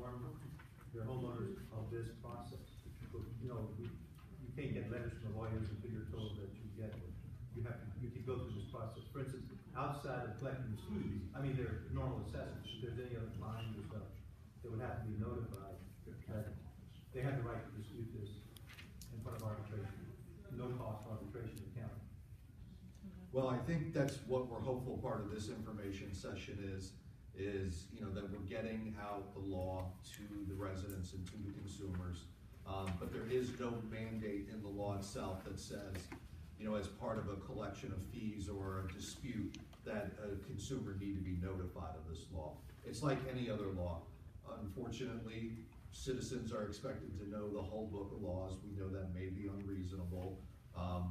inform their homeowners of this process. You know, you can't get letters from the lawyers until you're told that you get it. You can go through this process. For instance, outside of collecting the fees, I mean, there are normal assessments. If there's any other fines or stuff, they would have to be notified that they have the right to dispute this in front of arbitration. No cost arbitration to the county. Well, I think that's what we're hopeful part of this information session is, you know, that we're getting out the law to the residents and to the consumers. But there is no mandate in the law itself that says, you know, as part of a collection of fees or a dispute, that a consumer need to be notified of this law. It's like any other law. Unfortunately, citizens are expected to know the whole book of laws. We know that may be unreasonable,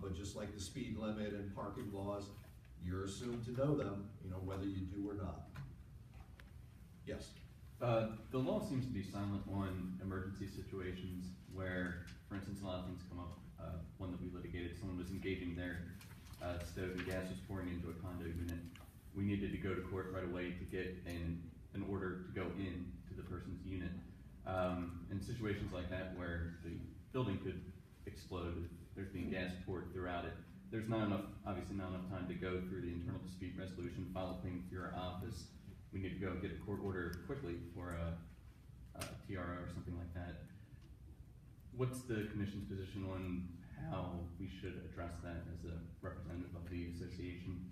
but just like the speed limit and parking laws, you're assumed to know them, you know, whether you do or not. Yes? The law seems to be silent on emergency situations where, for instance, a lot of things come up. One that we litigated, someone was engaging their stove and gas was pouring into a condo unit. We needed to go to court right away to get an order to go in to the person's unit. In situations like that where the building could explode, if there's being gas poured throughout it, there's not enough, obviously not enough time to go through the internal dispute resolution, file a claim through our office. We need to go get a court order quickly for a TRO or something like that. What's the commission's position on how we should address that as a representative of the association?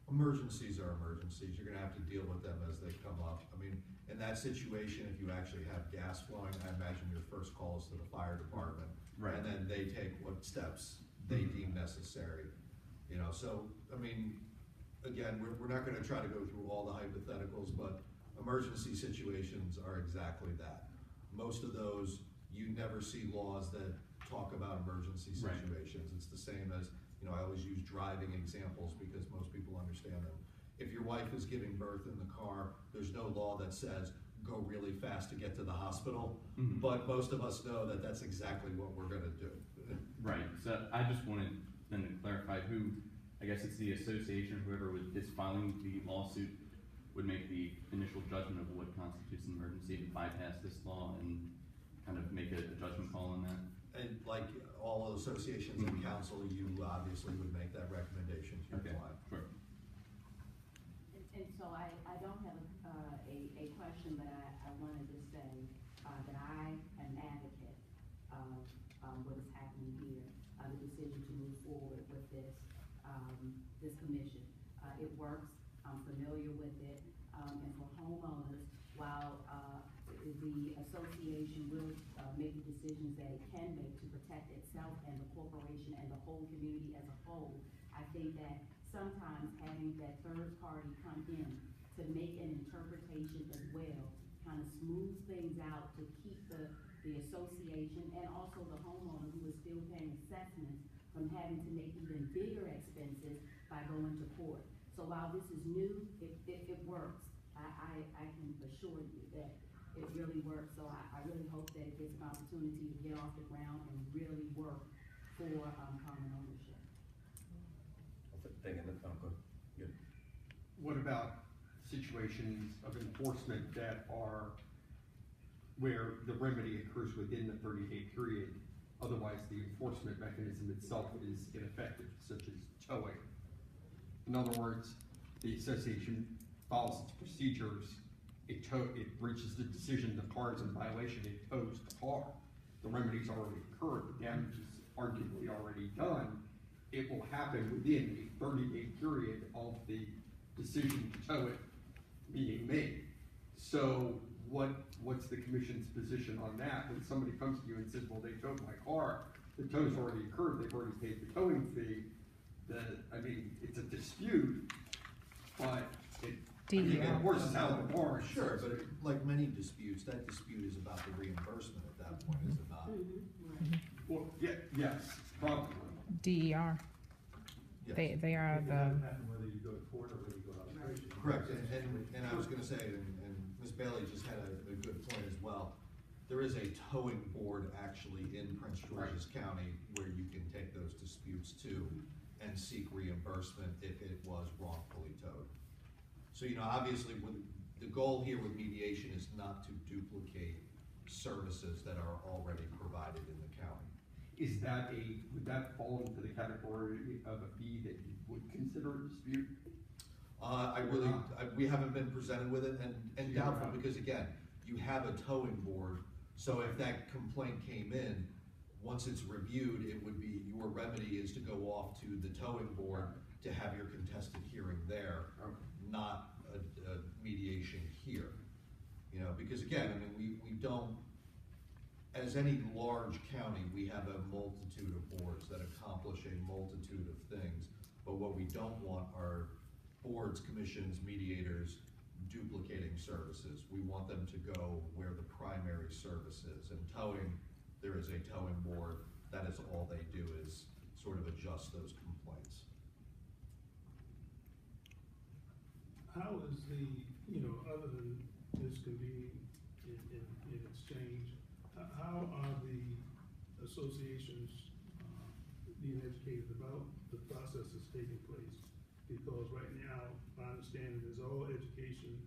Emergencies are emergencies. You're gonna have to deal with them as they come up. I mean, in that situation, if you actually have gas flowing, I imagine your first call is to the fire department. Right. And then they take what steps they deem necessary. You know, so, I mean, again, we're not gonna try to go through all the hypotheticals, but emergency situations are exactly that. Most of those, you never see laws that talk about emergency situations. Right. It's the same as, you know, I always use driving examples because most people understand them. If your wife is giving birth in the car, there's no law that says go really fast to get to the hospital, but most of us know that that's exactly what we're gonna do. Right, so I just wanted then to clarify who, I guess it's the association, whoever is filing the lawsuit would make the initial judgment of what constitutes an emergency to bypass this law and kind of make a judgment call on that. And like all associations and council, you obviously would make that recommendation to your client. Sure. And so I don't have a question, but I wanted to say that I am an advocate of what is happening here, the decision to move forward with this commission. It works, I'm familiar with it, and for homeowners, while the association will make the decisions that it can make to protect itself and the corporation and the whole community as a whole, I think that sometimes having that third party come in to make an interpretation as well kind of smooths things out to keep the association and also the homeowner who is still paying assessments from having to make even bigger expenses by going to court. So while this is new, it works. I can assure you that it really works. So I really hope that it gets an opportunity to get off the ground and really work for common ownership. Good. What about situations of enforcement that are where the remedy occurs within the 30-day period? Otherwise, the enforcement mechanism itself is ineffective, such as towing. In other words, the association follows its procedures, it reaches the decision, the car is in violation, it tows the car. The remedy's already occurred, the damage is arguably already done. It will happen within a 30-day period of the decision to tow it being made. So what's the commission's position on that? When somebody comes to you and says, well, they towed my car, the tow's already occurred, they've already paid the towing fee. I mean, it's a dispute, but it horses out of the barn. Sure, but like many disputes, that dispute is about the reimbursement at that point, is it not? Right. Well, yes, probably. DER. Yes. They are It the. doesn't matter whether you go to court or whether you go to arbitration. Correct, and I was gonna say, and Ms. Bailey just had a good point as well. There is a towing board actually in Prince George's County where you can take those disputes to and seek reimbursement if it was wrongfully towed. So, you know, obviously the goal here with mediation is not to duplicate services that are already provided in the county. Is that would that fall into the category of a fee that you would consider a dispute? We haven't been presented with it, and Yeah. doubtful, because again, you have a towing board, so if that complaint came in, once it's reviewed, it would be, your remedy is to go off to the towing board to have your contested hearing there, Okay. not a mediation here. You know, because again, I mean, we don't, as any large county, we have a multitude of boards that accomplish a multitude of things, but what we don't want are boards, commissions, mediators duplicating services. We want them to go where the primary service is. And towing, there is a towing board, that is all they do, is sort of adjust those complaints. How is the, you know, other than this convening in exchange, how are the associations being educated about the process that's taking place? Because right now, my understanding is all education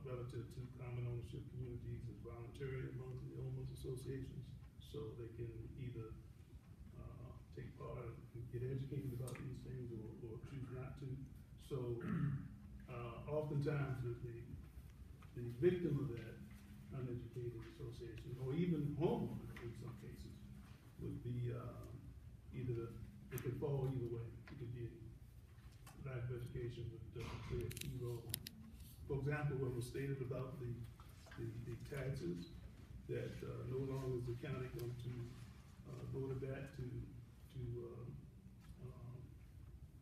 relative to common ownership communities is voluntary among the homeowners associations, so they can either take part and get educated about these things or choose not to. So oftentimes the victim of that uneducated association, or even homeowner in some cases, would be either, it could fall either way. It could be lack of education would play a key role. For example, what was stated about the taxes, that no longer is the county going to go to bat to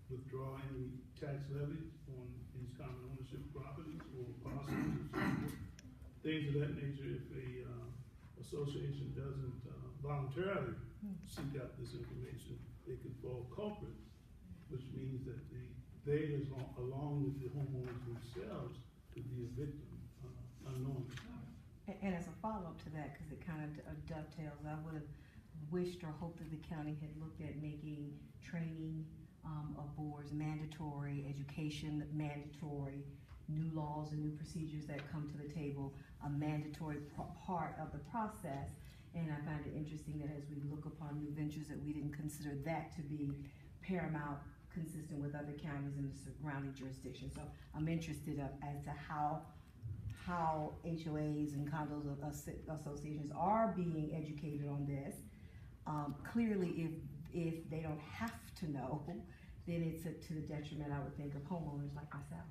withdraw any tax levies on these common ownership properties or parcels or so forth. Things of that nature. If a association doesn't voluntarily seek out this information, they could fall culprits, which means that they, along with the homeowners themselves, could be a victim unknowingly. And as a follow-up to that, because it kind of dovetails, I would have wished or hoped that the county had looked at making training of boards mandatory, education mandatory, new laws and new procedures that come to the table, a mandatory part of the process. And I find it interesting that as we look upon new ventures, that we didn't consider that to be paramount, consistent with other counties in the surrounding jurisdiction. So I'm interested as to how HOAs and condos associations are being educated on this. Clearly, if they don't have to know, then it's to the detriment, I would think, of homeowners like myself.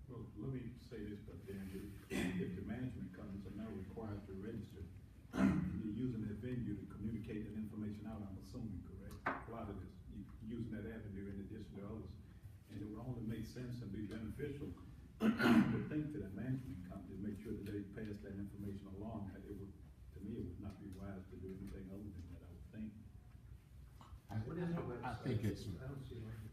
Well, let me say this, but then if the management companies are now required to register, you're using that venue to communicate that information out, I'm assuming, correct? A lot of this, you're using that avenue in addition to others. And it would only make sense and be beneficial to think to the management company to make sure that they pass that information along. It would, to me, it would not be wise to do anything other than that, I would think. What is the I website? think it's, I don't see it.